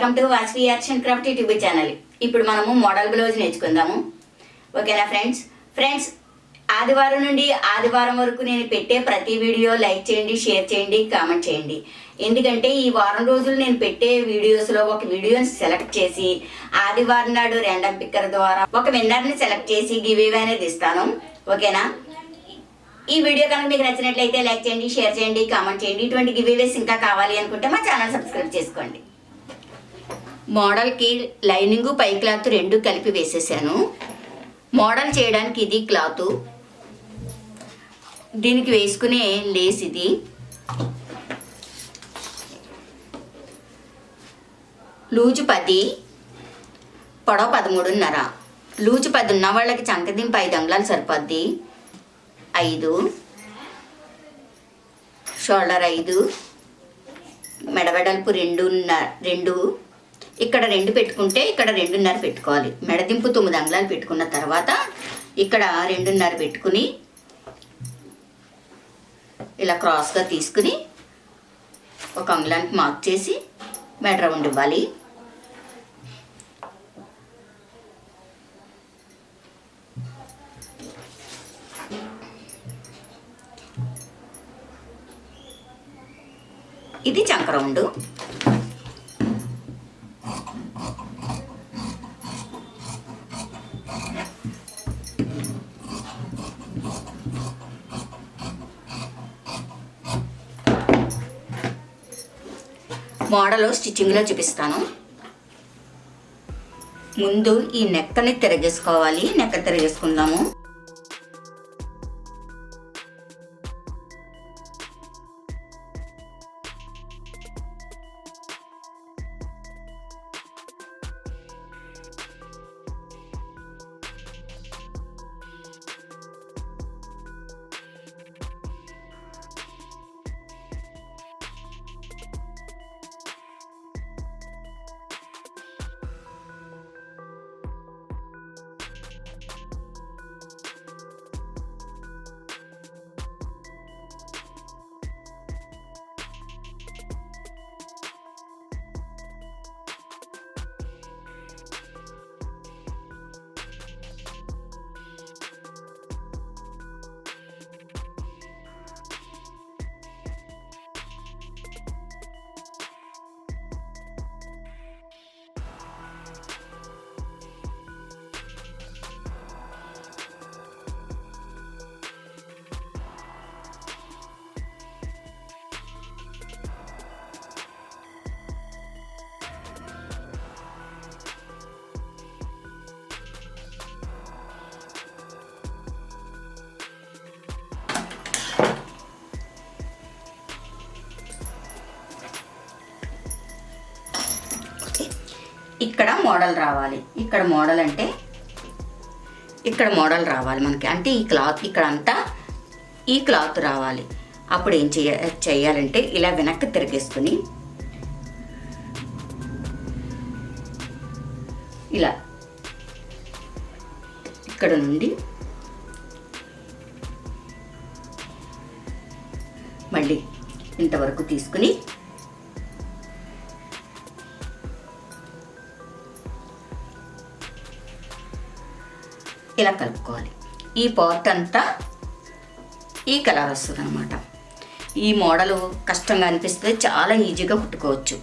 Welcome to Vasavi-Arts&Crafts YouTube channel. ఇప్పుడు మనము model blouse నేర్చుకుందాము. ఓకేనా ఫ్రెండ్స్ ఆదివారం నుండి ఆదివారం వరకు నేను పెట్టే ప్రతి వీడియో లైక్ చేయండి, షేర్ చేయండి, కామెంట్ చేయండి. ఎందుకంటే ఈ వారం రోజులు నేను పెట్టే వీడియోస్లో ఒక వీడియోని సెలెక్ట్ చేసి ఆదివారం నాడు ర్యాండమ్ పిక్కర్ ద్వారా ఒక విన్నర్ని సెలెక్ట్ చేసి గివ్ అవే అనేది ఇస్తాను. ఓకేనా? ఈ వీడియో కనుక మీకు నచ్చినట్లయితే లైక్ చేయండి, షేర్ చేయండి, కామెంట్ చేయండి. ఇటువంటి గివ్ అవేస్ ఇంకా కావాలి అనుకుంటే మా ఛానల్ సబ్స్క్రైబ్ చేసుకోండి. మోడల్కి లైనింగ్ పై క్లాత్ రెండు కలిపి వేసేసాను. మోడల్ చేయడానికి ఇది క్లాత్, దీనికి వేసుకునే లేస్ ఇది. లూజు 10, పొడవ 13.5. లూజు 10 ఉన్న వాళ్ళకి చంకదింపు 5 అంగుళాలు సరిపోద్ది. 5 షోల్డర్ 5, మెడవెడల్పు 2, ఇక్కడ 2 పెట్టుకుంటే ఇక్కడ 2.5 పెట్టుకోవాలి. మెడదింపు 9 అంగుళాలు పెట్టుకున్న తర్వాత ఇక్కడ 2.5 పెట్టుకుని ఇలా క్రాస్గా తీసుకుని ఒక అంగుళానికి మార్క్ చేసి మెడ రౌండ్ ఇవ్వాలి. ఇది చంక రౌండ్. మోడల్ స్టిచ్చింగ్లో చూపిస్తాను. ముందు ఈ నెక్కని తిరగేసుకోవాలి. నెక్క తిరగేసుకుందాము. ఇక్కడ మోడల్ రావాలి. ఇక్కడ మోడల్ అంటే ఇక్కడ మోడల్ రావాలి మనకి. అంటే ఈ క్లాత్ ఇక్కడ అంతా ఈ క్లాత్ రావాలి. అప్పుడు ఏం చేయాలంటే ఇలా వెనక్కి తిరిగేసుకుని ఇలా ఇక్కడ నుండి మళ్ళీ ఇంతవరకు తీసుకుని ఇలా కలుపుకోవాలి. ఈ పార్ట్ అంతా ఈ కలర్ వస్తుంది అన్నమాట. ఈ మోడల్ కష్టంగా అనిపిస్తే చాలా ఈజీగా కుట్టుకోవచ్చు.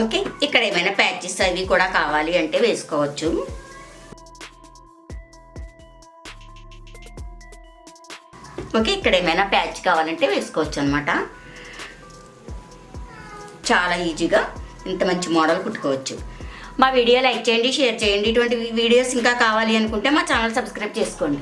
ఓకే, ఇక్కడ ఏమైనా ప్యాచెస్ అవి కూడా కావాలి అంటే వేసుకోవచ్చు. ఓకే, ఇక్కడ ఏమైనా ప్యాచ్ కావాలంటే వేసుకోవచ్చు అనమాట. చాలా ఈజీగా ఇంత మంచి మోడల్ కుట్టుకోవచ్చు. మా వీడియో లైక్ చేయండి, షేర్ చేయండి. ఇటువంటి వీడియోస్ ఇంకా కావాలి అనుకుంటే మా ఛానల్ సబ్స్క్రైబ్ చేసుకోండి.